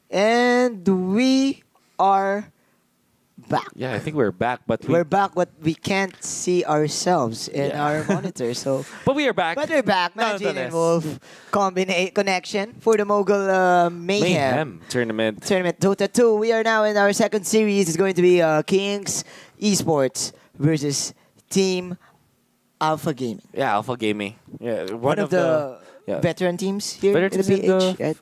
And we are back. Yeah, I think we're back, but We're back, but we can't see ourselves in our monitor. So, but we are back. but we're back. Magic and Nonetheless. Wolf connection for the Mogul Mayhem tournament. Dota 2. We are now in our second series. It's going to be Kings Esports versus Team Alpha Gaming. Yeah, Alpha Gaming. Yeah, One of the veteran teams here in the PH. Right?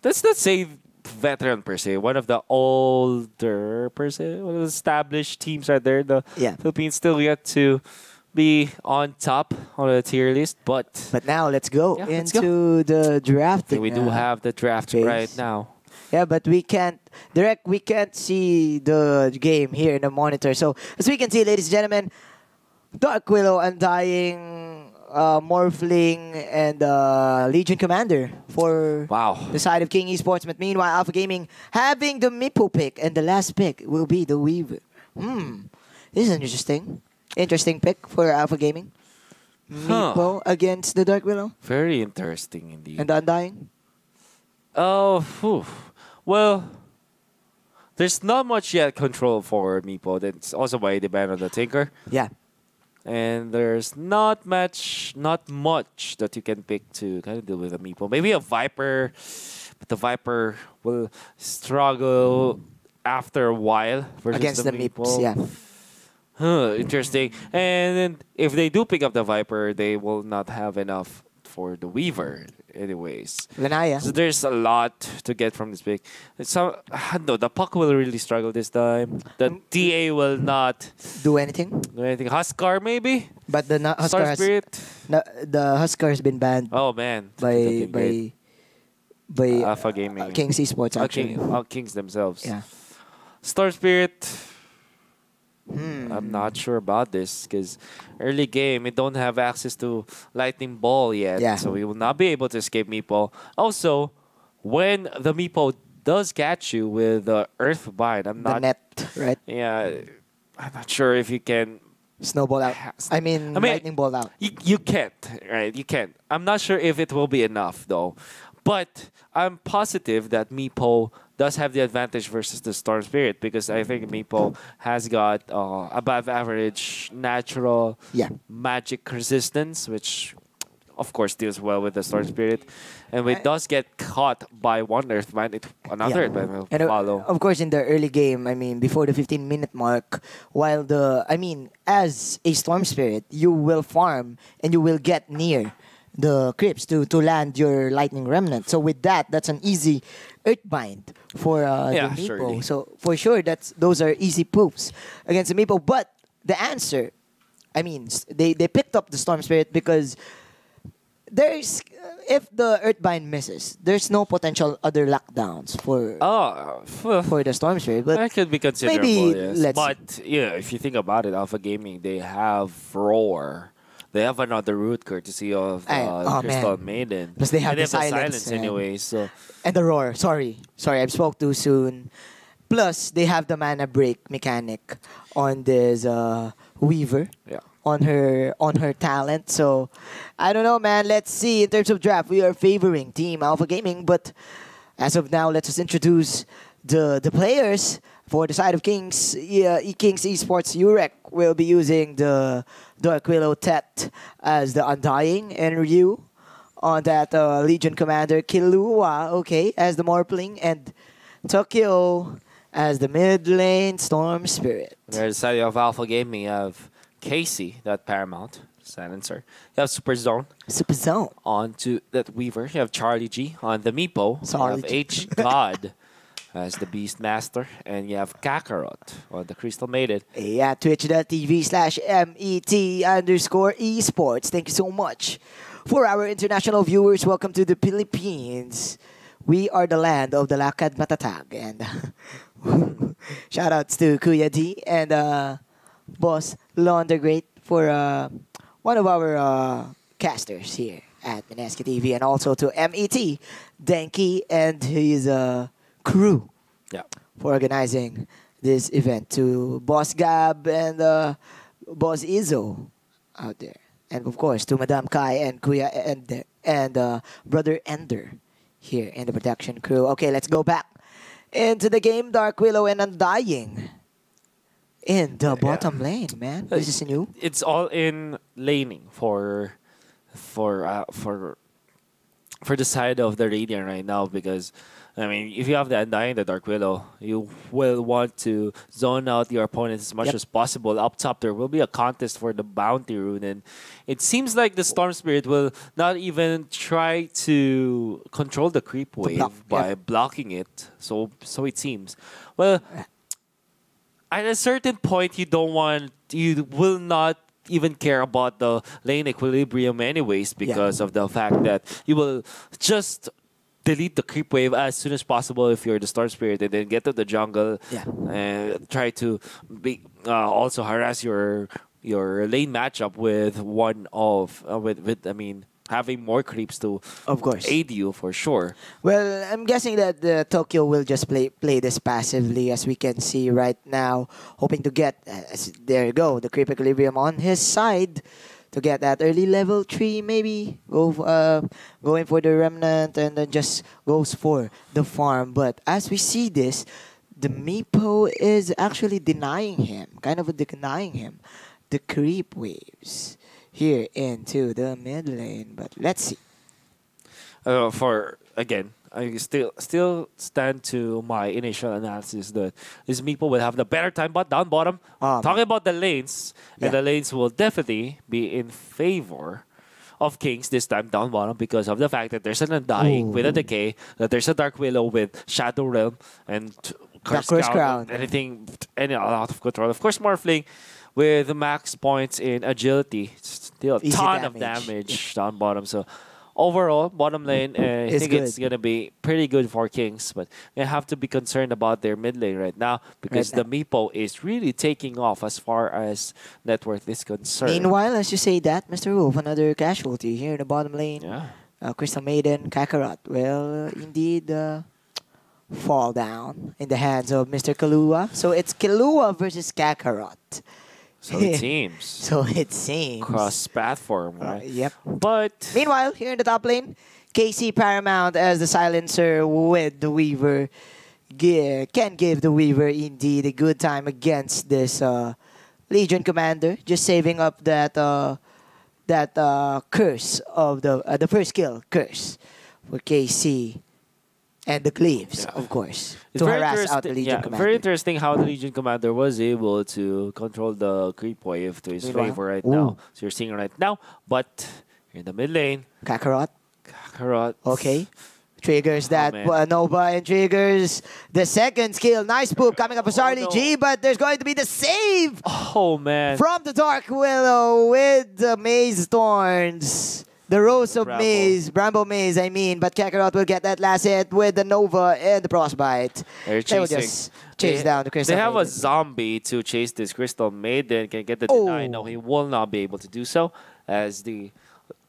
Let's not say veteran per se. One of the older per se. One of the established teams are there. The Philippines still yet to be on top on the tier list, but now let's go into the draft. We do have the draft right now. Yeah, but we can't see the game here in the monitor. So as we can see, ladies and gentlemen, Dark Willow, Undying, Morphling, and Legion Commander for the side of King Esports. But meanwhile, Alpha Gaming having the Meepo pick, and the last pick will be the Weaver. This is an interesting pick for Alpha Gaming. Meepo against the Dark Willow. Very interesting indeed. And the Undying? Well, there's not much yet control for Meepo. That's also why they ban on the Tinker. Yeah. And there's not much that you can pick to kind of deal with a Meepo. Maybe a Viper, but the Viper will struggle after a while versus against the Meeps. Yeah. Interesting. And then if they do pick up the Viper, they will not have enough for the Weaver anyways. Lanaya. So there's a lot to get from this pick. So, no, the Puck will really struggle this time. The TA will not do anything. Huskar maybe? But the Huskar Star Spirit? The Huskar has been banned. Oh man. By Alpha Gaming. Kings Esports actually. Kings themselves. Yeah. Star Spirit. I'm not sure about this because early game we don't have access to Lightning Ball yet, so we will not be able to escape Meepo. Also, when the Meepo does catch you with the Earth Bind, the net, right? Yeah, I'm not sure if you can snowball out. I mean Lightning Ball out. You can't, right? You can't. I'm not sure if it will be enough though, but I'm positive that Meepo does have the advantage versus the Storm Spirit because I think Meepo has got above average natural magic resistance, which of course deals well with the Storm Spirit. And when it does get caught by one Earthbind, another Earthbind will follow. Of course, in the early game, I mean, before the 15-minute mark, as a Storm Spirit, you will farm and you will get near the crypts to land your Lightning Remnant. So with that, that's an easy Earthbind for the Meepo. Surely. So for sure, those are easy poofs against the Meepo. But the answer, they picked up the Storm Spirit because if the Earthbind misses, there's no potential other lockdowns for the Storm Spirit. But that could be considerable, maybe, yes. But if you think about it, Alpha Gaming, they have Roar. They have another route courtesy of Crystal Maiden. Plus they have the silence anyway. So and the Roar. Sorry, I spoke too soon. Plus they have the mana break mechanic on this Weaver. Yeah. On her talent. So I don't know, man. Let's see. In terms of draft, we are favoring Team Alpha Gaming, but as of now, let's just introduce the players. For the side of Kings, Kings Esports, Urek will be using the Dark Willow Tet as the Undying, and Ryu on that Legion Commander, Killua, as the Morphling, and Tokyo as the mid lane Storm Spirit. On the side of Alpha Gaming, you have Casey, that Paramount Silencer. You have Super Zone. On to that Weaver. You have Charlie G on the Meepo. You have H God as the Beastmaster, and you have Kakarot on the Crystal Maiden. Yeah, twitch.tv/MET_esports. Thank you so much. For our international viewers, welcome to the Philippines. We are the land of the Lakad Matatag. And shout outs to Kuya D and Boss Laundergreat for one of our casters here at Menesca TV, and also to MET, Denki, and his crew for organizing this event, to Boss Gab and Boss Izzo out there, and of course to Madam Kai and Kuya and Brother Ender here in the protection crew. Okay, let's go back into the game. Dark Willow and Undying in the bottom lane, man. This is new. It's all in laning for the side of the Radiant right now because, I mean, if you have the Undying, the Dark Willow, you will want to zone out your opponents as much as possible. Up top, there will be a contest for the bounty rune, and it seems like the Storm Spirit will not even try to control the creep wave by blocking it. So it seems. Well, at a certain point, you will not even care about the lane equilibrium anyways because of the fact that you will just delete the creep wave as soon as possible if you're the Storm Spirit and then get to the jungle and try to also harass your lane matchup with having more creeps to aid you for sure. Well, I'm guessing that Tokyo will just play this passively, as we can see right now, hoping to get there you go, the creep equilibrium on his side to get that early level 3, maybe going for the remnant, and then just goes for the farm. But as we see this, the Meepo is actually denying him the creep waves here into the mid lane. But let's see. I still stand to my initial analysis that this Meepo will have the better time, but down bottom. Talking about the lanes, and the lanes will definitely be in favor of Kings this time down bottom because of the fact that there's an Undying with a Decay, that there's a Dark Willow with Shadow Realm and Curse Crown, any out of control. Of course, Morphling with the max points in agility, still a ton of damage down bottom. So overall, bottom lane, I think it's going to be pretty good for Kings, but they have to be concerned about their mid lane right now because the Meepo is really taking off as far as net worth is concerned. Meanwhile, as you say that, Mr. Wolf, another casualty here in the bottom lane. Crystal Maiden, Kakarot will indeed fall down in the hands of Mr. Kahlua. So it's Kahlua versus Kakarot. So it seems. Cross-platform, right? Yep. But meanwhile, here in the top lane, KC Paramount as the silencer with the Weaver can give the Weaver indeed a good time against this Legion Commander. Just saving up that curse of the first kill curse for KC. And the Cleaves, of course, to harass out the Legion Commander. Very interesting how the Legion Commander was able to control the creep wave to his favor right now. So you're seeing right now, but in the mid lane, Kakarot. Okay. Triggers that Nova and triggers the second skill. Nice poop coming up for Sarly G, but there's going to be the save. Oh, man. From the Dark Willow with the Maze Thorns. The Rose of Maze, Bramble Maze, I mean. But Kakarot will get that last hit with the Nova and the Frostbite. They're chasing. They will just chase down the Crystal Maiden. They have a zombie to chase this Crystal Maiden. Can get the deny. No, he will not be able to do so as the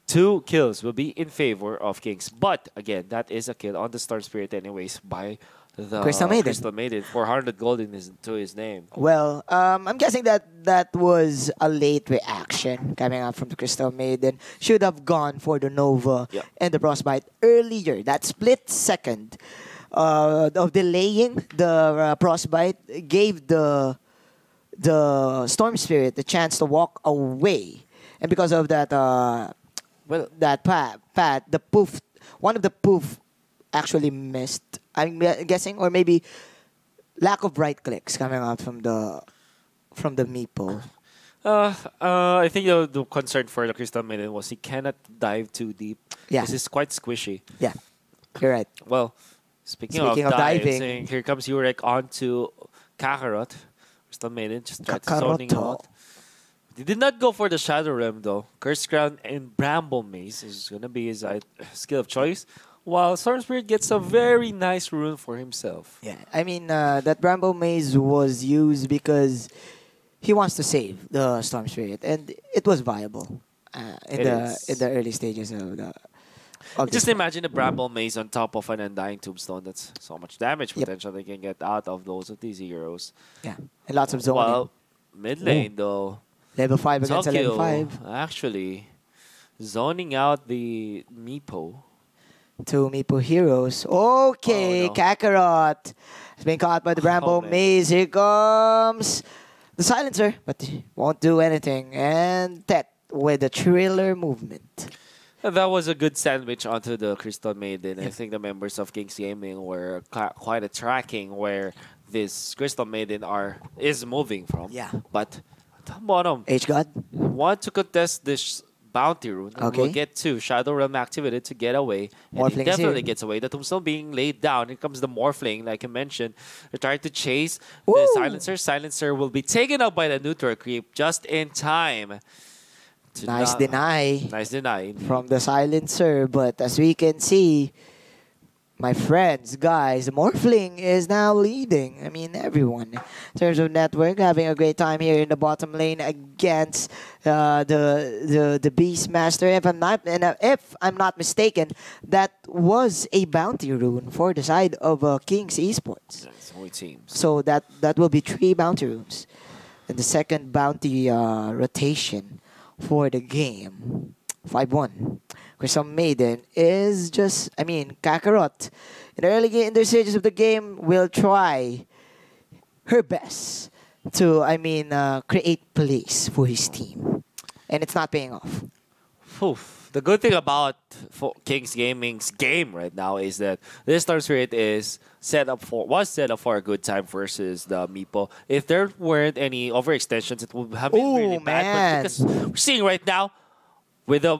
2 kills will be in favor of Kings. But, again, that is a kill on the Storm Spirit anyways by the Crystal Maiden. 400 gold to his name. Well, I'm guessing that was a late reaction coming out from the Crystal Maiden. Should have gone for the Nova and the Frostbite earlier. That split second of delaying the Frostbite gave the Storm Spirit the chance to walk away. And because of that, that path, the poof, one of the poof actually missed. I'm guessing, or maybe lack of right clicks coming out from the Meepo. I think the concern for the Crystal Maiden was he cannot dive too deep. This is quite squishy. Yeah, you're right. Well, speaking of diving, here comes Yurek onto Kakarot. Crystal Maiden just tried zoning out. He did not go for the Shadow Realm though. Curse Crown and Bramble Maze is going to be his skill of choice. While Storm Spirit gets a very nice rune for himself. Yeah, I mean, that Bramble Maze was used because he wants to save the Storm Spirit, and it was viable in the early stages of the. Just imagine a Bramble Maze on top of an Undying Tombstone. That's so much damage potential they can get out of these heroes. Yeah, and lots of zoning. Well, mid lane though. Level 5 against level 5. Actually, zoning out the Meepo. Two Meeple heroes. Okay, Oh no. Kakarot has been caught by the Oh Bramble man. Maze. Here comes the silencer, but he won't do anything. And Tet with the thriller movement. That was a good sandwich onto the Crystal Maiden. I Yep. think the members of Kings Gaming were quite a tracking where this Crystal Maiden is moving from. Yeah. But at the bottom, H God. want to contest this bounty rune. And Okay. we'll get to Shadow Realm activated to get away. And Morphling he is definitely here. gets away. The tombstone being laid down. Here comes the Morphling, like you mentioned. They're trying to chase the Ooh. Silencer. Silencer will be taken out by the neutral creep just in time. To Nice not- deny Nice deny. from the silencer. But as we can see, my friends, guys, the Morphling is now leading. I mean, everyone in terms of network having a great time here in the bottom lane against the Beastmaster. If I'm not mistaken, that was a bounty rune for the side of Kings Esports. That's only teams. So that will be 3 bounty runes, and the second bounty rotation for the game. 5-1. Crystal Maiden is just, I mean, Kakarot. In the early game, in the stages of the game, will try her best to, I mean, create plays for his team. And it's not paying off. Oof. The good thing about Kings Gaming's game right now is that this Storm Spirit was set up for a good time versus the Meepo. If there weren't any overextensions, it would have been really Ooh, bad. man. But because we're seeing right now, with the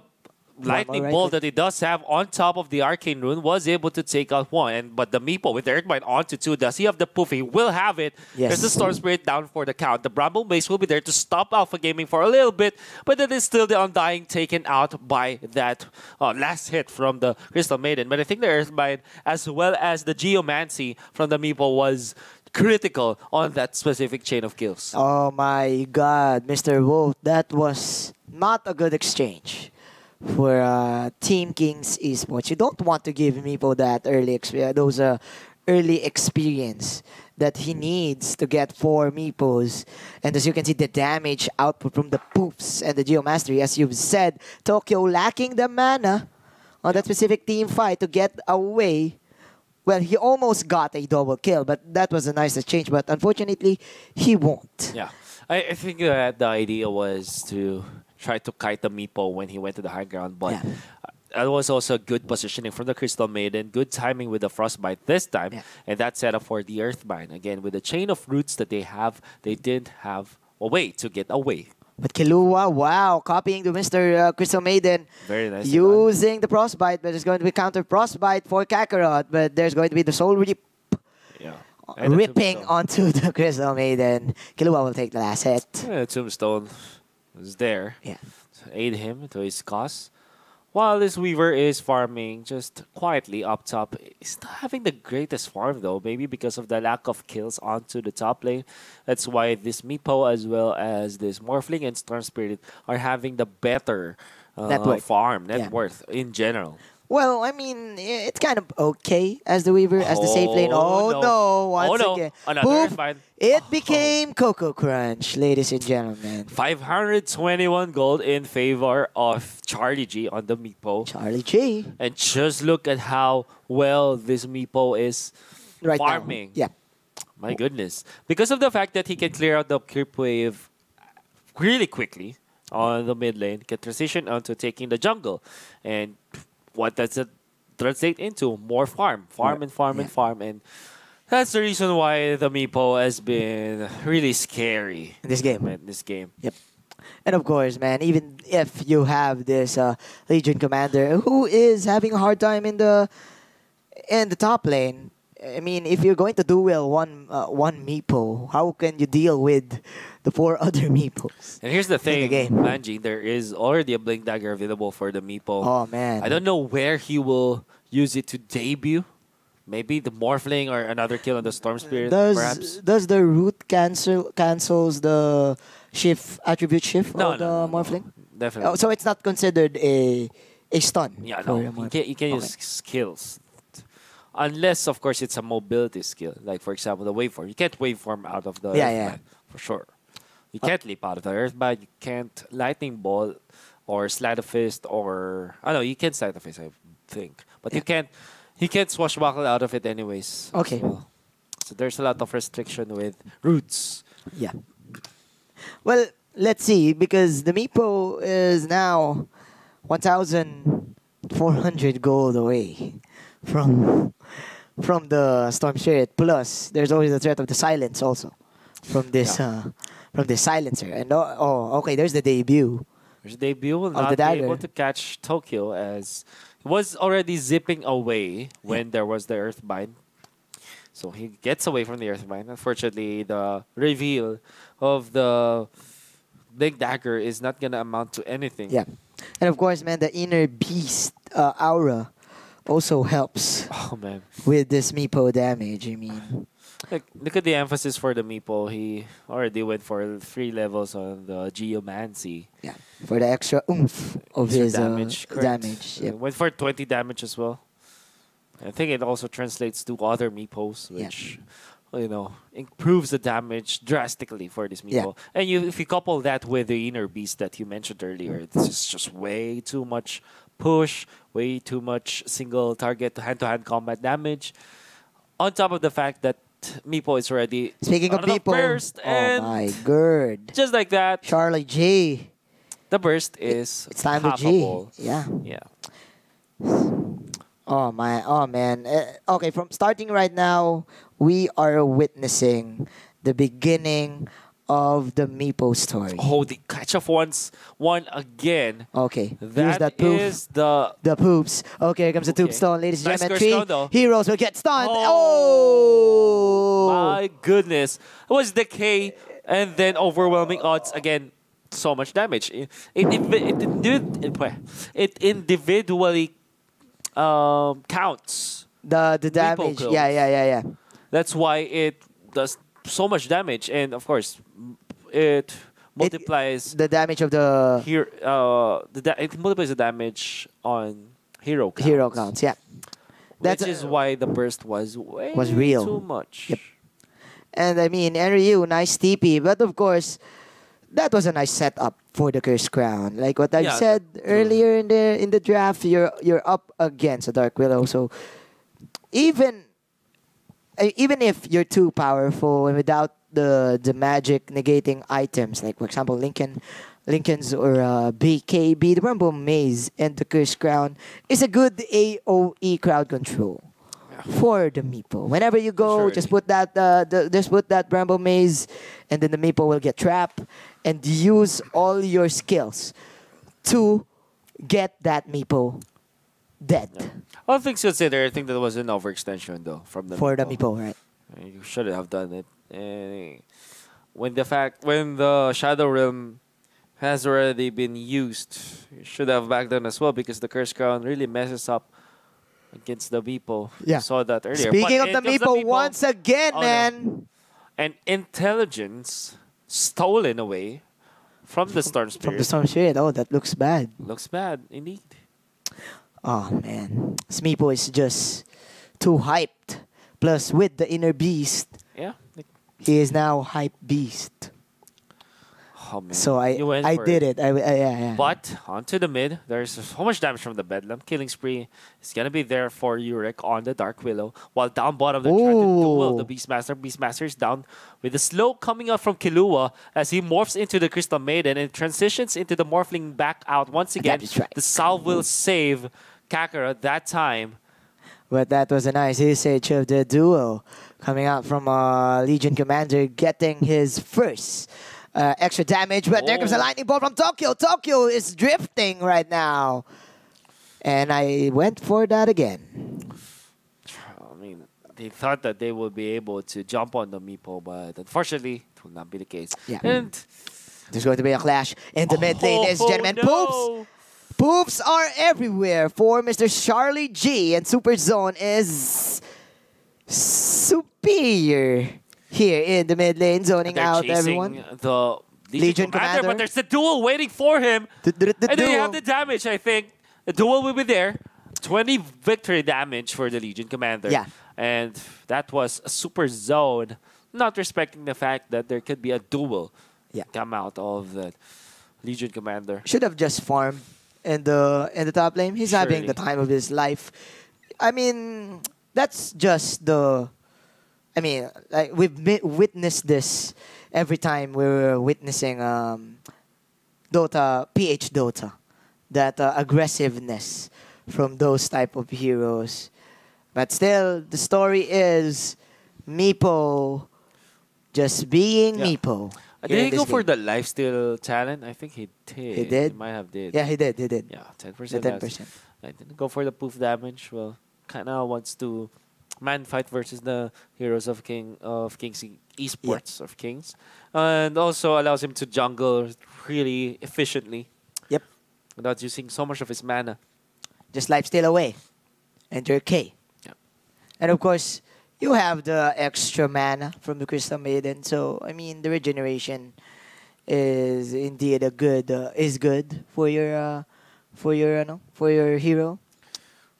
lightning right bolt click. that he does have on top of the arcane rune, was able to take out one. But the Meepo with the Earthbind onto two, does he have the poof? He will have it. Yes. There's the Storm Spirit down for the count. The Bramble Mace will be there to stop Alpha Gaming for a little bit, but then it's still the Undying taken out by that last hit from the Crystal Maiden. But I think the Earthbind, as well as the Geomancy from the Meepo, was critical on that specific chain of kills. Oh my God, Mr. Wolf, that was not a good exchange for Team Kings Esports. You don't want to give Meepo that early experience that he needs to get 4 Meepos. And as you can see, the damage output from the poofs and the Geomastery, as you've said, Tokyo lacking the mana on that specific team fight to get away. Well, he almost got a double kill, but that was a nice exchange. But unfortunately, he won't. Yeah, I think that the idea was to try to kite the Meepo when he went to the high ground, but Yeah. that was also good positioning from the Crystal Maiden, good timing with the Frostbite this time, Yeah. and that set up for the Earthbind. Again, with the chain of roots that they have, they didn't have a way to get away. But Killua, wow, copying to Mr. Crystal Maiden, Very nice. using the Frostbite, but there's going to be counter Frostbite for Kakarot, but there's going to be the Soul Rip Yeah. And the ripping Tombstone. onto the Crystal Maiden. Killua will take the last hit. Yeah, Tombstone was there Yeah. to aid him to his cause. While this Weaver is farming just quietly up top, he's not having the greatest farm though, maybe because of the lack of kills onto the top lane. That's why this Meepo as well as this Morphling and Storm Spirit are having the better Net worth. farm, net Yeah. worth in general. Well, I mean, it's kind of okay as the Weaver, as the safe lane. Oh no, once again. Another Poof, Earthbind. it became Coco Crunch, ladies and gentlemen. 521 gold in favor of Charlie G on the Meepo. Charlie G. And just look at how well this Meepo is Right farming. now. Yeah. My goodness. Because of the fact that he can clear out the creep wave really quickly on the mid lane, can transition onto taking the jungle. And what does it translate into? More farm. Farm and farm and Yeah. farm. And that's the reason why the Meepo has been really scary In this game. in this game. Yep. And of course, man, even if you have this Legion commander who is having a hard time in the top lane, I mean, if you're going to duel one Meepo, how can you deal with the 4 other Meepos? And here's the thing, game. Manji, there is already a Blink Dagger available for the Meepo. Oh man, I don't know where he will use it to debut. Maybe the Morphling or another kill on the Storm Spirit, perhaps. Does the root cancels the attribute shift of the Morphling? Definitely. Oh, so it's not considered a stun. Yeah, for no. a You Morphling. can Okay. use skills. Unless, of course, it's a mobility skill. Like, for example, the waveform. You can't waveform out of the Yeah, Earthbind, yeah. for sure. You can't leap out of the Earthbind. You can't Lightning Bolt or Slide of Fist or... Oh, no, you can Slide of Fist. I think. But Yeah. he can't swashbuckle out of it anyways. as Okay. well. So there's a lot of restriction with roots. Yeah. Well, let's see, because the Meepo is now 1,400 gold away from the Storm Spirit. Plus, there's always the threat of the silence also from this silencer. And okay, there's the debut. His debut will Of the not be dagger. able to catch Tokyo as he was already zipping away when there was the Earthbind. So he gets away from the Earthbind. Unfortunately, the reveal of the big dagger is not gonna amount to anything. Yeah. And of course, man, the inner beast aura also helps Oh man. with this Meepo damage. I mean, Look at the emphasis for the Meeple. He already went for 3 levels on the Geomancy. yeah, for the extra oomph of Extra his damage. correct. damage. Yep. Went for 20 damage as well. I think it also translates to other Meeples, Yeah. which improves the damage drastically for this Yeah. Meeple. And if you couple that with the inner beast that you mentioned earlier, this is just way too much push, way too much single target hand-to-hand combat damage. On top of the fact that Meepo is already Speaking of on the Meepo, burst, oh and my god, just like that, Charlie G. the burst is It's time to G. poppable. Yeah. Yeah. Oh my. Oh man. Okay, from starting right now, we are witnessing the beginning of the Meepo story. Oh, the catch of one again. Okay. Here's That that poof. is the The poops. Okay, here comes the Okay. tombstone, ladies and Nice gentlemen. curse 3 count, though. heroes will get stunned. Oh. Oh! My goodness. It was decay and then overwhelming odds again. So much damage. It individually counts. The damage. kills. Yeah. That's why it does so much damage, and of course, it multiplies The damage of the here. It multiplies the damage on hero counts. hero counts. Yeah. Which is why the burst was way Was real. too much. Yep. And I mean, Ryu, nice TP, but of course, that was a nice setup for the Curse Crown. Like what I Yeah, said earlier in the draft, you're up against a Dark Willow, so even if you're too powerful and without the magic negating items, like for example Lincoln's or BKB, the Rumble Maze and the Curse Crown is a good AOE crowd control for the Meepo. Whenever you go, Sure. just put that just put that Bramble Maze, and then the Meepo will get trapped, and use all your skills to get that Meepo dead All things considered, I think that was an overextension though from the for the Meepo. Meepo, right? You should have done it. When the Shadow Realm has already been used, you should have back then as well, because the Curse Crown really messes up against the Meepo. Yeah. You saw that earlier. Speaking But of the it was Meepo, once again, Oh, no. man, and intelligence stolen away from the Storm Spirit. from the Storm Spirit. Oh, that looks bad. Looks bad indeed. Oh man, this Meepo is just too hyped. Plus, with the inner beast, Yeah. he is now hype beast. Oh man. So I You went for did it. Yeah. But onto the mid, there's so much damage from the Bedlam. Killing Spree is gonna be there for Urek on the Dark Willow. While down bottom, they're trying to duel the Beastmaster. Beastmaster is down with the slow coming out from Killua as he morphs into the Crystal Maiden and transitions into the Morphling back out once again. That is right. The salve will save Kakara that time. But that was a nice usage of the duo coming out from Legion Commander getting his first extra damage. But there comes a Oh. lightning bolt from Tokyo. Tokyo is drifting right now. And I went for that again. I mean, they thought that they would be able to jump on the Meepo, but unfortunately, it will not be the case. Yeah. And There's going to be a clash in the mid lane, ladies and gentlemen. no. Poops! Poops are everywhere for Mr. Charlie G. And Super Zone is superior here in the mid lane, zoning They're out chasing everyone. the Legion Commander. but there's the duel waiting for him. The And then you duo. have the damage, I think. The duel will be there. 20 victory damage for the Legion Commander. Yeah. And that was a super zone, not respecting the fact that there could be a duel Yeah. come out of the Legion Commander. Should have just farmed in the top lane. He's having Surely. the time of his life. I mean, that's just the. I mean, like we've witnessed this every time we're witnessing Dota, PH Dota, that aggressiveness from those type of heroes. But still, the story is Meepo just being Yeah. Meepo. Did he go for the lifesteal talent? I think he did. He did? He might have did. Yeah, he did. He did. Yeah, The 10%. 10%. I didn't go for the poof damage. Well, kind of wants to man fight versus the heroes of Kings Esports of Kings, and also allows him to jungle really efficiently. Yep. Without using so much of his mana. Just lifesteal away. Enter K. Yep. And of course, you have the extra mana from the Crystal Maiden. So I mean, the regeneration is indeed is good for your hero.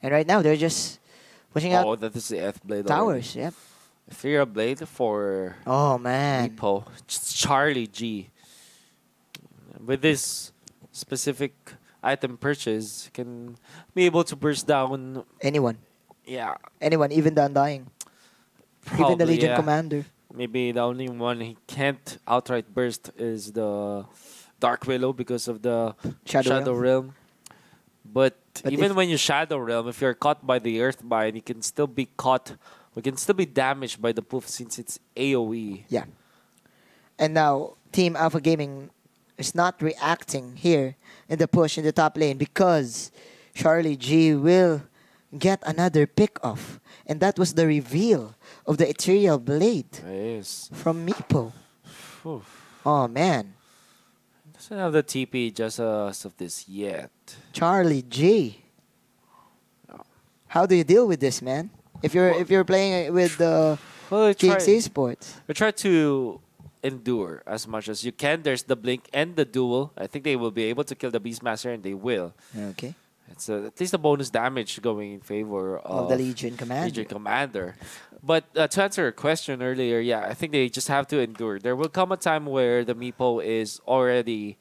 And right now they're just pushing out Oh, that is the F blade. towers. Yep. Ethereal blade for Oh man. Meepo. Charlie G. With this specific item purchase, can be able to burst down. Anyone. Yeah, Anyone, even the Undying. Even the probably, Legion yeah. Commander. Maybe the only one he can't outright burst is the Dark Willow because of the Shadow Realm. But even if- when you Shadow Realm, if you're caught by the Earthbind, you can still be caught. We can still be damaged by the poof since it's AoE. Yeah. And now Team Alpha Gaming is not reacting here in the push in the top lane because Charlie G will get another pick off. And that was the reveal of the Ethereal Blade Yes. from Meepo. Phew. Oh man. Doesn't have the TP just as of this yet. Charlie G. How do you deal with this, man? If you're playing with the Well, Kings Esports. try to endure as much as you can. There's the blink and the duel. I think they will be able to kill the Beastmaster, and they will. Okay. It's at least a bonus damage going in favor Of the Legion Commander. Legion Commander. But to answer your question earlier, yeah, I think they just have to endure. There will come a time where the Meepo is already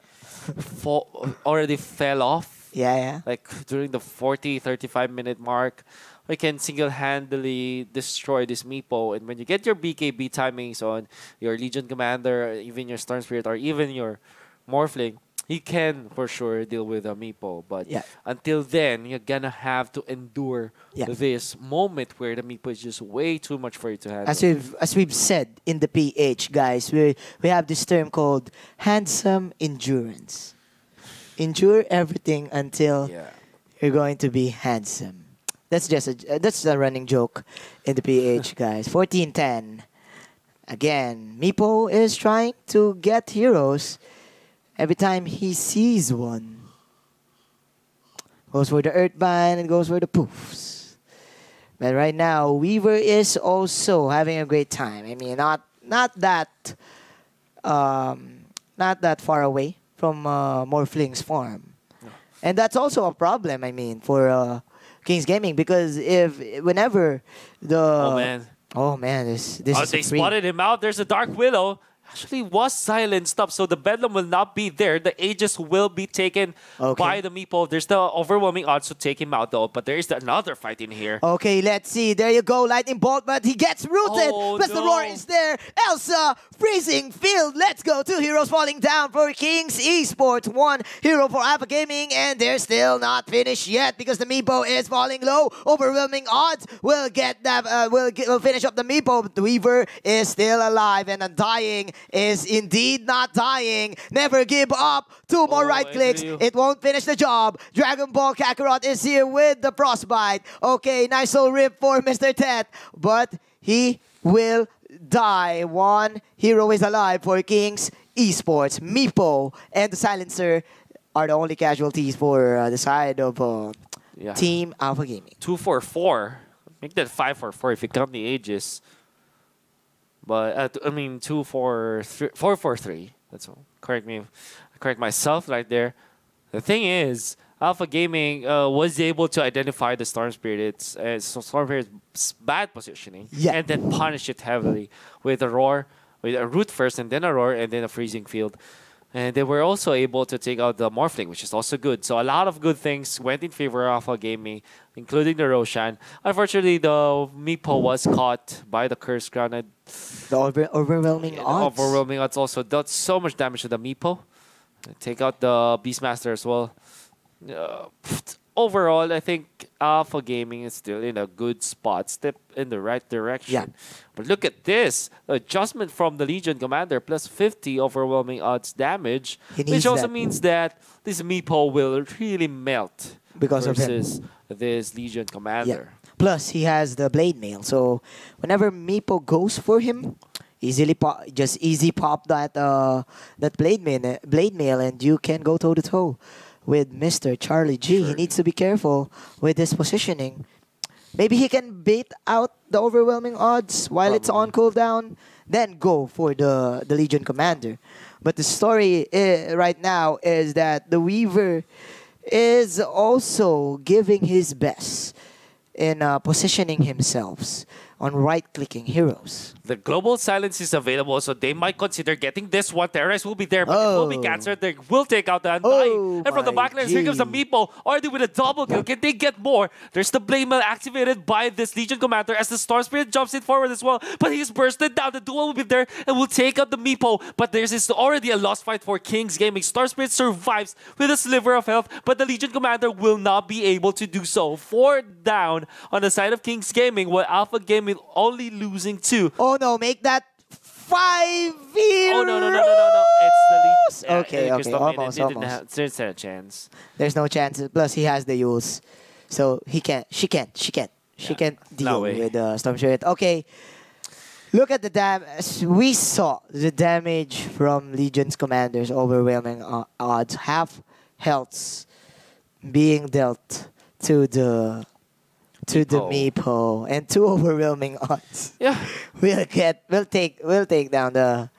already fell off. Yeah, yeah. Like during the 40, 35-minute mark, we can single-handedly destroy this Meepo. And when you get your BKB timings on your Legion Commander, even your Storm Spirit, or even your Morphling, you can for sure deal with a Meepo. But Yeah. until then, you're gonna have to endure Yeah. this moment where the Meepo is just way too much for you to handle. As we've said in the PH, guys, we have this term called handsome endurance. Endure everything until Yeah. you're going to be handsome. That's just a running joke in the PH, guys. 14-10. Again, Meepo is trying to get heroes every time he sees one. Goes for the Earthbind and goes for the poofs. But right now, Weaver is also having a great time. I mean, not that far away from Morphling's farm. No. And that's also a problem, I mean, for Kings Gaming, because whenever the Oh man. this Oh, is they a free. spotted him out. There's a Dark Willow. Actually was silenced up, so the Bedlam will not be there. The Aegis will be taken Okay. by the Meepo. There's the overwhelming odds to take him out, though. But there is another fight in here. Okay, let's see. There you go, Lightning Bolt, but he gets rooted. Oh, Plus the no. roar is there. Elsa, freezing field. Let's go. 2 heroes falling down for Kings Esports. 1 hero for Alpha Gaming, and they're still not finished yet because the Meepo is falling low. Overwhelming odds will get that. Will finish up the Meepo. But the Weaver is still alive, and Undying is indeed not dying. Never give up. 2 more Oh, right clicks. Andrew. It won't finish the job. Dragon Ball Kakarot is here with the Frostbite. Okay, nice little rip for Mr. Tet, but he will die. 1 hero is alive for Kings Esports. Meepo and the Silencer are the only casualties for the side of Yeah. Team Alpha Gaming. 2-4-4. Make that 5-4-4 if you count the Aegis. But, 2-4-3. 4-4-3. That's all. Correct myself right there. The thing is, Alpha Gaming was able to identify the Storm Spirit's Storm Spirit's bad positioning, Yeah. and then punish it heavily with a roar, with a root first, and then a roar, and then a freezing field. And they were also able to take out the Morphling, which is also good. So a lot of good things went in favor of Alpha Gaming, including the Roshan. Unfortunately, the Meepo was caught by the Curse Crown. And The overwhelming odds. overwhelming odds also dealt so much damage to the Meepo. Take out the Beastmaster as well. Overall, I think Alpha Gaming is still in a good spot, step in the right direction. Yeah. But look at this adjustment from the Legion Commander, plus 50 overwhelming odds damage, He which needs also that. means that this Meepo will really melt Because of him. versus this Legion Commander. Plus, he has the blade mail. So, whenever Meepo goes for him, just easy pop that blade mail, and you can go toe to toe with Mr. Charlie G. He Sure. needs to be careful with his positioning. Maybe he can bait out the overwhelming odds while it's on cooldown, then go for the Legion Commander. But the story right now is that the Weaver is also giving his best in positioning himself on right-clicking heroes. The global silence is available, so they might consider getting this one. Terrorize will be there, but it will be Oh. canceled. They will take out the Undying. Oh And from the my backlines, here comes the G. Meepo, already with a double kill. Can they get more? There's the Blade Mail activated by this Legion Commander as the Storm Spirit jumps in forward as well. But he's bursted down. The duel will be there and will take out the Meepo. But there's already a lost fight for Kings Gaming. Storm Spirit survives with a sliver of health, but the Legion Commander will not be able to do so. 4 down on the side of Kings Gaming, while Alpha Gaming only losing 2. Oh no, make that 5 Oh, no. It's the lead. Okay, Crystal Maiden almost, didn't almost. have- There's a chance. There's no chance. Plus, he has the Yules. So, she can't No deal way. with Storm Spirit. Okay. Look at the damage. We saw the damage from Legion's Commander's overwhelming odds. Half healths being dealt to the Meepo, and 2 overwhelming odds. Yeah. We'll take down the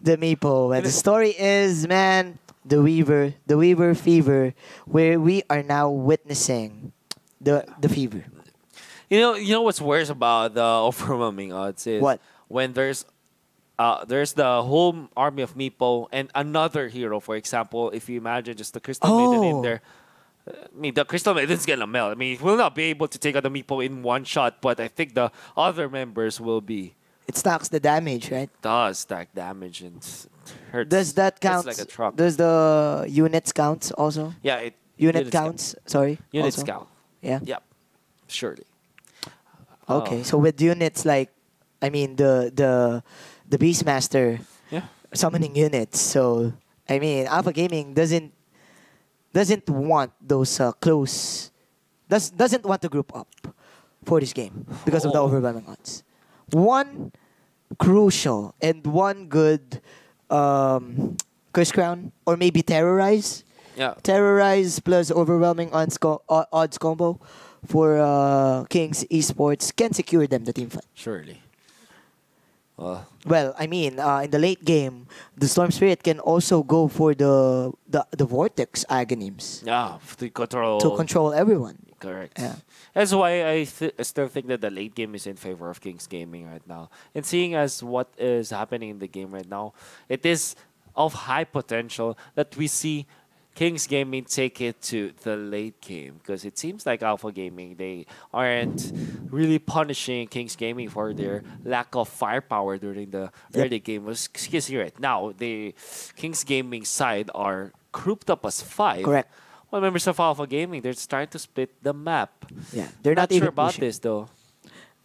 Meepo. And the story is, man, the Weaver fever, where we are now witnessing the fever. You know what's worse about the overwhelming odds is What? when there's the whole army of Meepo and another hero. For example, if you imagine just the Crystal Maiden in Oh. there. I mean, the Crystal Maiden's gonna melt. I mean, we'll not be able to take out the Meepo in one shot, but I think the other members will be. It stacks the damage, right? Does stack damage and hurts. Does that It's count? like a truck. Does the units count also? Yeah, it Unit counts. Sorry. Units also? count. Yeah. Yep, surely. Okay. So with units like, I mean the Beastmaster Yeah. summoning units. So I mean Alpha Gaming doesn't want those doesn't want to group up for this game because of the Oh. overwhelming odds. One crucial and one good Curse Crown or maybe Terrorize. Yeah. Terrorize plus overwhelming odds combo for Kings Esports can secure them the team fight. Surely. Well, I mean, in the late game, the Storm Spirit can also go for the Vortex Agonims Yeah, to control everyone. Correct. Yeah. That's why I still think that the late game is in favor of Kings Gaming right now. And seeing as what is happening in the game right now, it is of high potential that we see Kings Gaming take it to the late game, because it seems like Alpha Gaming, they aren't really punishing Kings Gaming for their lack of firepower during the early game. Excuse me, right now, the Kings Gaming side are grouped up as 5. Correct. Well, members of Alpha Gaming, they're starting to split the map. Yeah, they're not sure even about pushing. this though.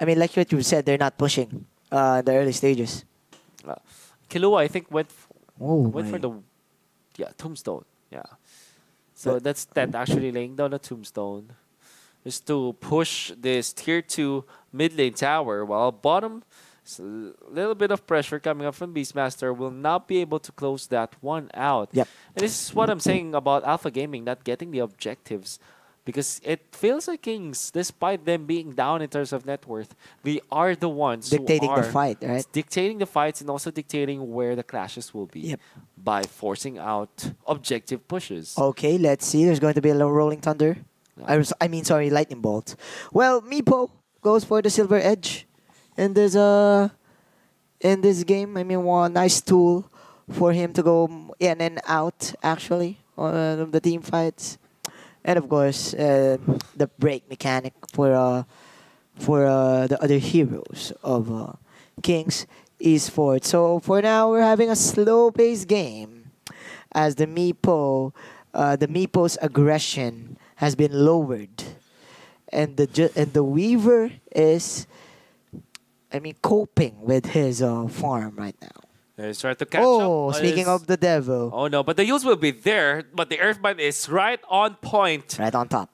I mean, like what you said, they're not pushing in the early stages. Killua, I think, went Oh, for the tombstone. Yeah. So that's that actually laying down a tombstone is to push this tier 2 mid lane tower, while bottom is a little bit of pressure coming up from Beastmaster, will not be able to close that one out. Yep. And this is what I'm saying about Alpha Gaming not getting the objectives. Because it feels like Kings, despite them being down in terms of net worth, they are the ones dictating who the are fight, right? dictating the fights and also dictating where the clashes will be Yep. by forcing out objective pushes. Okay, let's see. There's going to be a Rolling Thunder. Yeah. Sorry, Lightning Bolt. Well, Meepo goes for the Silver Edge. And there's in this game, I mean, one nice tool for him to go in and out, actually, on the team fights. And of course, the break mechanic for the other heroes of Kings Esports. So for now, we're having a slow-paced game as the Meepo's aggression has been lowered, and the Weaver is, coping with his farm right now. He's trying to catch up. Oh, speaking of the devil. Oh no, but the use will be there, but the Earthbind is right on point. Right on top.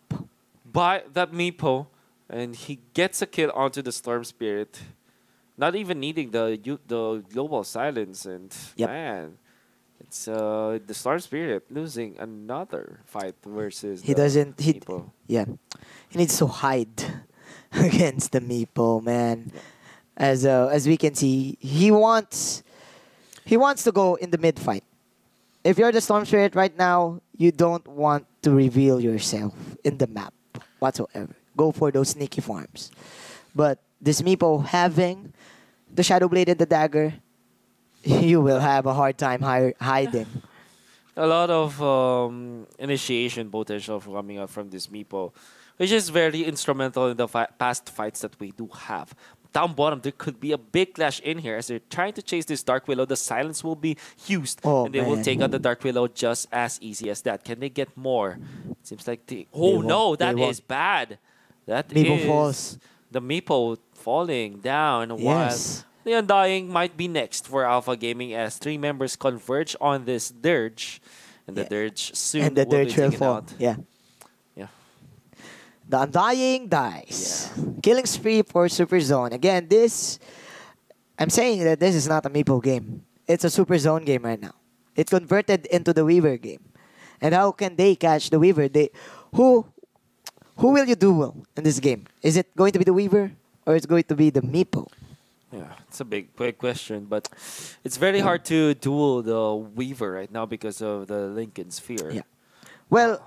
By that Meepo, and he gets a kill onto the Storm Spirit. Not even needing the global silence, and Yep. man, it's the Storm Spirit losing another fight versus He the doesn't. Meepo. Yeah, he needs to hide against the Meepo, man. As we can see, he wants to go in the mid fight. If you're the Storm Spirit right now, you don't want to reveal yourself in the map whatsoever. Go for those sneaky farms. But this Meepo having the Shadow Blade and the dagger, you will have a hard time hiding. A lot of initiation potential coming up from this Meepo, which is very instrumental in the past fights that we do have. Down bottom, there could be a big clash in here as they're trying to chase this Dark Willow. The silence will be used, and they will take out the Dark Willow just as easy as that. Can they get more? It seems like that is bad. That Meepo is falls. the Meepo falling down. Yes. While the Undying might be next for Alpha Gaming as 3 members converge on this Dirge, and the Dirge soon And the will be Dirge will taken fall. out. Yeah. Yeah. The Undying dies. Yeah. Killing spree for Super Zone. Again, I'm saying that this is not a Meepo game. It's a Super Zone game right now. It converted into the Weaver game. And how can they catch the Weaver? Who will you duel in this game? Is it going to be the Weaver or it's going to be the Meepo? Yeah, it's a big question, but it's very hard to duel the Weaver right now because of the Lincoln Sphere. Yeah. Well,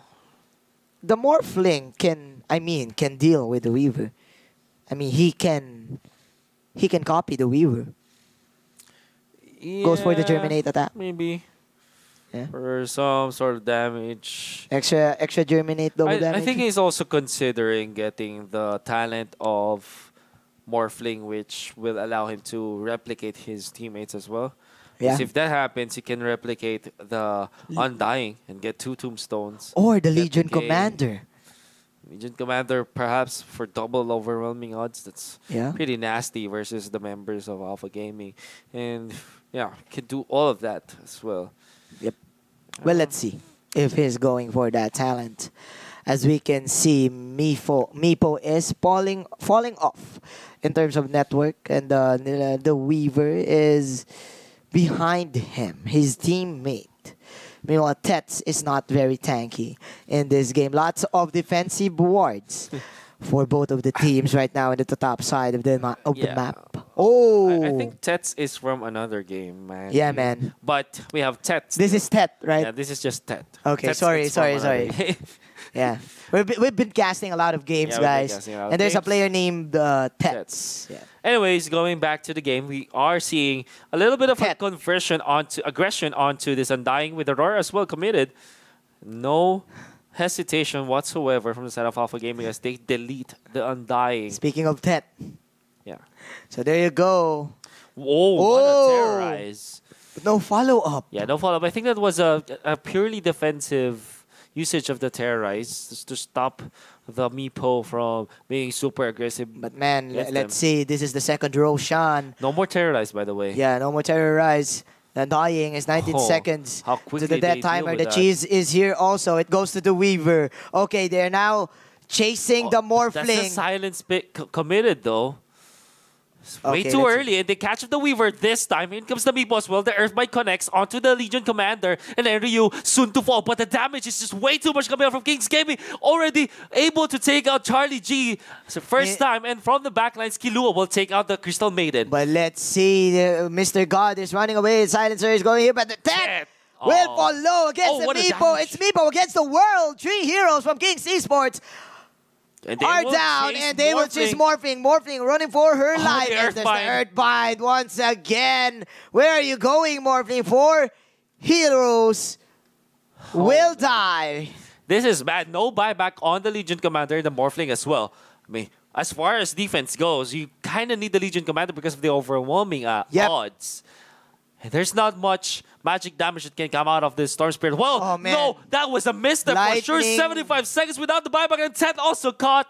the Morphling can deal with the Weaver. He can copy the Weaver. Goes for the Germinate attack. Maybe. Yeah. Or some sort of damage. Extra Germinate double I damage. think he's also considering getting the talent of Morphling, which will allow him to replicate his teammates as well. Yeah. Because if that happens, he can replicate the Undying and get 2 tombstones. Or the Get Legion the game. Commander. Legion Commander, perhaps for double overwhelming odds. That's Yeah. pretty nasty versus the members of Alpha Gaming. And yeah, can do all of that as well. Yep. Well, let's see if he's going for that talent. As we can see, Meepo is falling off in terms of network, and the Weaver is behind him, his teammate. Meanwhile, Tets is not very tanky in this game. Lots of defensive wards for both of the teams right now in the top side of the map. Oh, I think Tets is from another game, man. Yeah, man. But we have Tets. This is Tet, right? Yeah, this is just Tet. Okay, Tets sorry. is from another game. Yeah, we've been casting a lot of games, Yeah, we've been guys, casting a lot of and there's a games. player named Tets. Yeah. Anyways, going back to the game, we are seeing a little bit of a Tet. aggression onto this Undying with Aurora as well committed. No hesitation whatsoever from the side of Alpha Gaming as they delete the Undying. Speaking of Tet, Yeah. so there you go. Oh, what a terrorize. But no follow up. Yeah, no follow-up. I think that was a purely defensive usage of the terrorize just to stop the Meepo from being super aggressive. But man, Get let's them. see. This is the second Roshan. No more terrorize, by the way. Yeah, no more terrorize. The dying is 19 Oh, seconds how to quickly the they death deal timer. with The that. cheese is here also. It goes to the Weaver. Okay, they're now chasing the That's Morphling. the silence bit committed, though. It's way Okay, too let's- early, and they catch up the Weaver this time. In comes the Meepo as well. The Earthbite connects onto the Legion Commander, and then Ryu soon to fall. But the damage is just way too much coming out from Kings Gaming. Already able to take out Charlie G. So first time, and from the backline, Skilua will take out the Crystal Maiden. But let's see. Mr. God is running away. Silencer is going here, but the Tet will Oh. fall low against Oh, the what a Meepo. damage. It's Meepo against the world. 3 heroes from Kings Esports. And they are will down, chase and they will chase Morphling. Morphling running for her Oh, life. the And Earth there's Bind. the Earth Bind once again. Where are you going, Morphling? 4 heroes will die. This is bad. No buyback on the Legion Commander, the Morphling as well. I mean, as far as defense goes, you kind of need the Legion Commander because of the overwhelming odds. And there's not much magic damage that can come out of this Storm Spirit. Well, Oh, man. no, that was a misstep for sure. Lightning. 75 seconds without the buyback, and 10 also caught.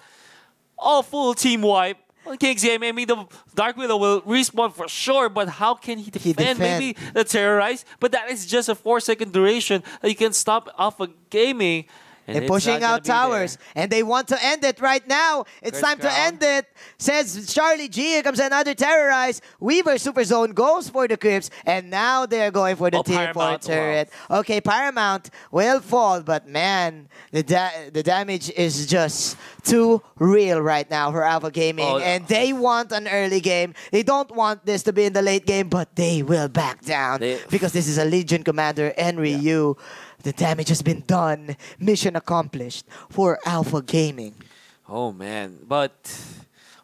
All full team wipe. On King's Game, I mean, the Dark Widow will respawn for sure, but how can he defend? Maybe the Terrorize, but that is just a 4-second duration that you can stop Alpha Gaming. They're pushing out towers, and they want to end it right now. It's time to end it, says Charlie G. Here comes another Terrorize. Weaver Super Zone goes for the creeps, and now they're going for the tier 4 turret. Wow. Okay, Paramount will fall, but man, the damage is just too real right now for Alpha Gaming, and they want an early game. They don't want this to be in the late game, but they will back down because this is a Legion Commander and Ryu. The damage has been done. Mission accomplished for Alpha Gaming. Oh, man. But,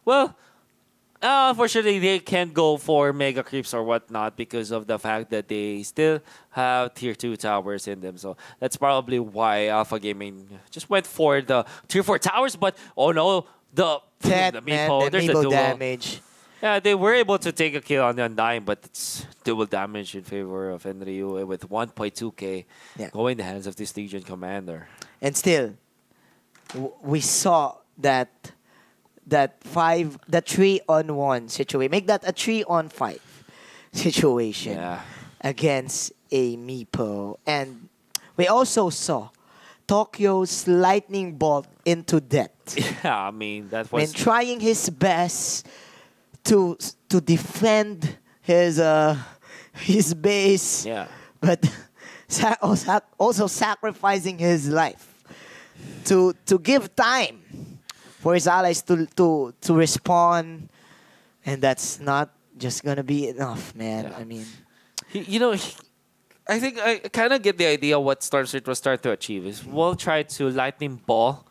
well, unfortunately, they can't go for Mega Creeps or whatnot because of the fact that they still have Tier 2 towers in them. So that's probably why Alpha Gaming just went for the Tier 4 towers. But, oh no, the Meepo damage. Yeah, they were able to take a kill on the Undying, but it's double damage in favor of Enryu with 1.2k going in the hands of this Legion Commander. And still, we saw that 3-on-1 situation. Make that a 3-on-5 situation against a Meepo. And we also saw Tokyo's lightning bolt into death. Yeah, I mean, that was... When trying his best to defend his base, but also sacrificing his life to give time for his allies to respond, and that's not just gonna be enough, man. I mean, I think I kind of get the idea what Storm Spirit was trying to achieve is we'll try to lightning ball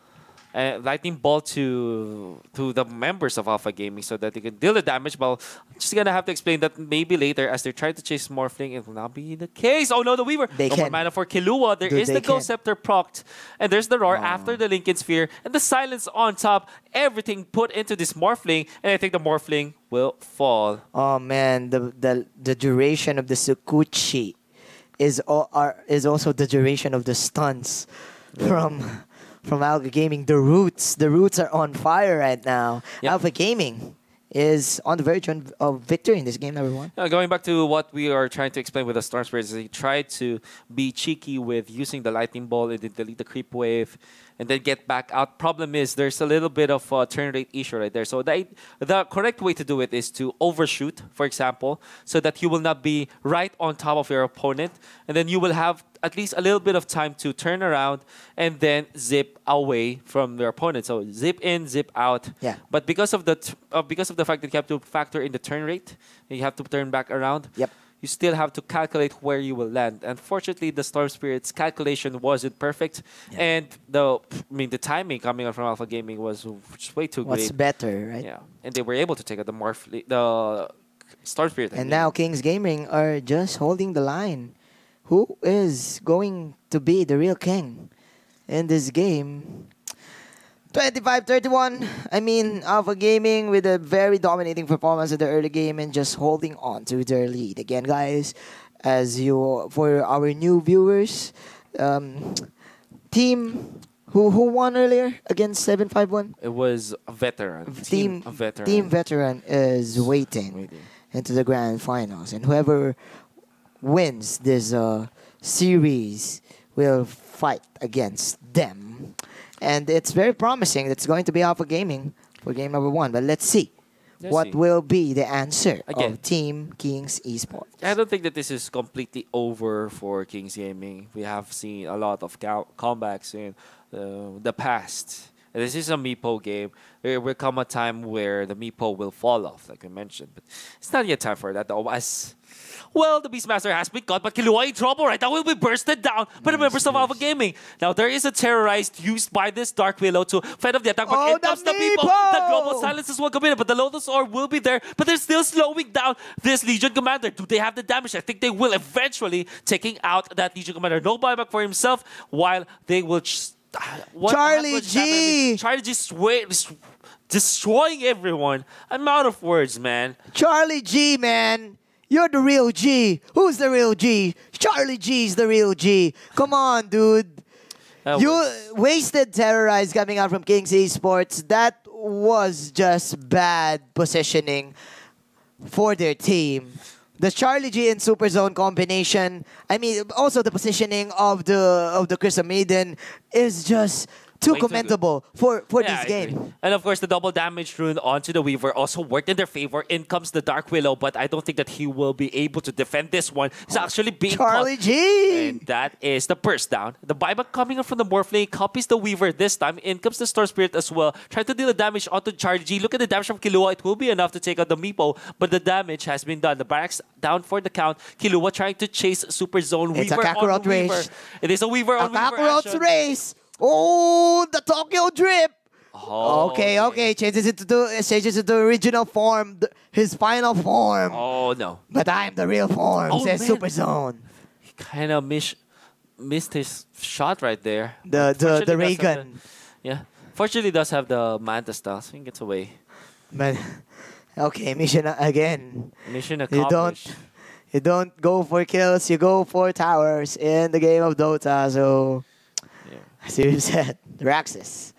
to the members of Alpha Gaming so that they can deal the damage. But I'm just gonna have to explain that maybe later as they're trying to chase Morphling, it will not be the case. Oh no, the Weaver! No more mana for Killua. There is the Ghost Scepter procced, and there's the Roar after the Lincoln Sphere, and the Silence on top. Everything put into this Morphling, and I think the Morphling will fall. Oh man, the duration of the Sukuchi is also the duration of the stuns from Alpha Gaming. The roots are on fire right now. Alpha Gaming is on the verge of victory in this game, number 1. Going back to what we are trying to explain with the Storm Spirits, he tried to be cheeky with using the Lightning Ball and then delete the creep wave and then get back out. Problem is there's a little bit of a turn rate issue right there. So the correct way to do it is to overshoot, for example, so that you will not be right on top of your opponent, and then you will have at least a little bit of time to turn around and then zip away from your opponent. So zip in, zip out. Yeah. But because of the fact that you have to factor in the turn rate, and you have to turn back around. Yep. You still have to calculate where you will land. Unfortunately, the Storm Spirit's calculation wasn't perfect, and the timing coming out from Alpha Gaming was just way too great. What's better, right? Yeah, and they were able to take out the Storm Spirit. And now Kings Gaming are just holding the line. Who is going to be the real king in this game? 25-31. I mean, Alpha Gaming with a very dominating performance in the early game and just holding on to their lead. Again, guys, for our new viewers, team who won earlier against 751? It was a veteran. Team Veteran is waiting into the grand finals, and whoever wins this series will fight against them. And it's very promising. It's going to be Alpha Gaming for game number 1. But let's see what will be the answer of Team Kings Esports. I don't think that this is completely over for Kings Gaming. We have seen a lot of comebacks in the past. This is a Meepo game. There will come a time where the Meepo will fall off, like I mentioned. But it's not yet time for that, though. As well, the Beastmaster has been caught, but Killua in trouble right now will be bursted down by the members of Alpha Gaming. Now, there is a terrorized used by this Dark Willow to fend off the attack, but in comes the Meepo. The Global Silence is welcome in, but the Lotus Orb will be there, but they're still slowing down this Legion Commander. Do they have the damage? I think they will eventually, taking out that Legion Commander. No buyback for himself, while they will... Charlie G! Charlie G destroying everyone. I'm out of words, man. Charlie G, man. You're the real G. Who's the real G? Charlie G's the real G. Come on, dude. You wasted Terrorize coming out from Kings Esports. That was just bad positioning for their team. The Charlie G and Super Zone combination, I mean, also the positioning of the Crystal Maiden is just too commendable for this game. And of course, the double damage rune onto the Weaver also worked in their favor. In comes the Dark Willow, but I don't think that he will be able to defend this one. He's actually being Charlie caught. G! And that is the burst down. The buyback coming up from the Morphling copies the Weaver this time. In comes the Storm Spirit as well. Trying to deal the damage onto Charlie G. Look at the damage from Killua. It will be enough to take out the Meepo, but the damage has been done. The barracks down for the count. Killua trying to chase Super Zone. It's Weaver a Kakarot on Weaver. race. It is a Weaver on Weaver Kakarot's action. race! Oh, the Tokyo drip! Oh, Okay. Changes it to the original form, his final form. Oh, no. But I'm the real form, says man. Super Zone. He kind of missed his shot right there. The ray gun. Yeah. Fortunately, does have the Manta style, so he gets away. But, okay, mission again. Mission accomplished. You don't go for kills, you go for towers in the game of Dota, so... As you said, Raxus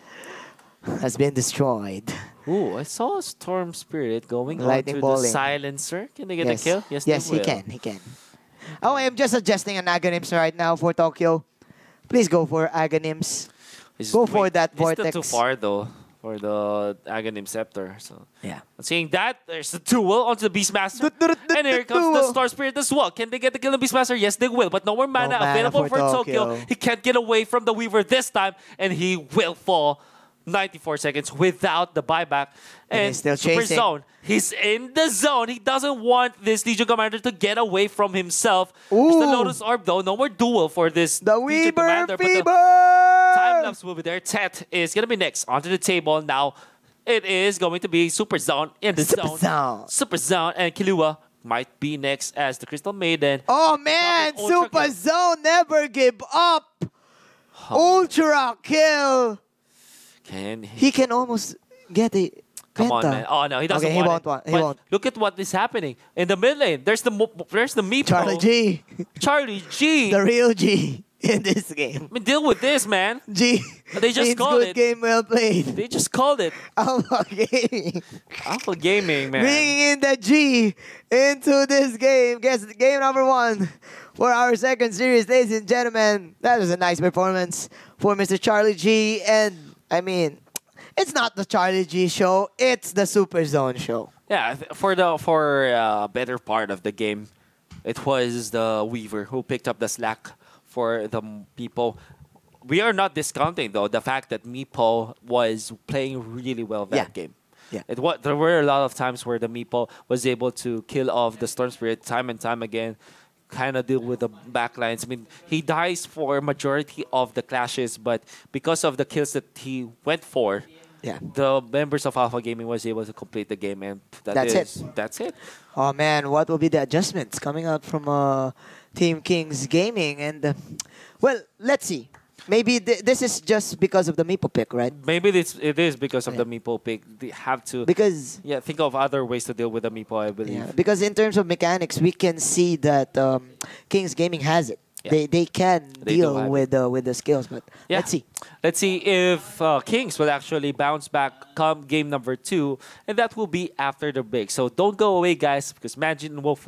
has been destroyed. Ooh, I saw a Storm Spirit going Lightning on to bowling. the Silencer. Can they get a kill? Yes, he can. Oh, I'm just adjusting an Aghanims right now for Tokyo. Please go for Aghanims. Go for that Vortex. It's still too far, though, for the Aghanim Scepter. So, yeah. Seeing that, there's a duel onto the Beastmaster. And here comes the Star Spirit as well. Can they get the kill on Beastmaster? Yes, they will. But no more mana available for Tokyo. He can't get away from the Weaver this time. And he will fall 94 seconds without the buyback. And he's still Super chasing. Zone. He's in the zone. He doesn't want this Legion Commander to get away from himself. Ooh. There's the Lotus Orb, though. No more duel for this The Legion Weaver Commander. Fever! Time lapse will be there. Tet is going to be next onto the table. Now it is going to be Super Zone in the zone. Super Zone and Killua might be next as the Crystal Maiden. Oh man, Super Zone never give up. Ultra kill. He can almost get it. Come on, man. Oh no, he doesn't want it. He won't. Look at what is happening in the mid lane. There's the Meepo. Charlie G. Charlie G. The real G in this game. I mean, deal with this, man. G. They just called good it. Game well played. They just called it. Alpha Gaming. Alpha Gaming, man. Bringing in the G into this game. Guess game number 1 for our second series, ladies and gentlemen. That was a nice performance for Mr. Charlie G. And I mean, it's not the Charlie G show. It's the Super Zone show. Yeah, for better part of the game, it was the Weaver who picked up the slack for the Meepo. We are not discounting, though, the fact that Meepo was playing really well that game. Yeah. There were a lot of times where the Meepo was able to kill off the Storm Spirit time and time again, kind of deal with the backlines. I mean, he dies for majority of the clashes, but because of the kills that he went for, the members of Alpha Gaming was able to complete the game, and that's it. Oh man, what will be the adjustments coming out from Team Kings Gaming? And well, let's see. Maybe this is just because of the Meepo pick, right? Maybe it is because of the Meepo pick. They have to think of other ways to deal with the Meepo, I believe. Yeah, because in terms of mechanics, we can see that Kings Gaming has it. Yeah. They can deal with the skills, but let's see. Let's see if Kings will actually bounce back come game number 2, and that will be after the break. So don't go away, guys, because Imagine Wolf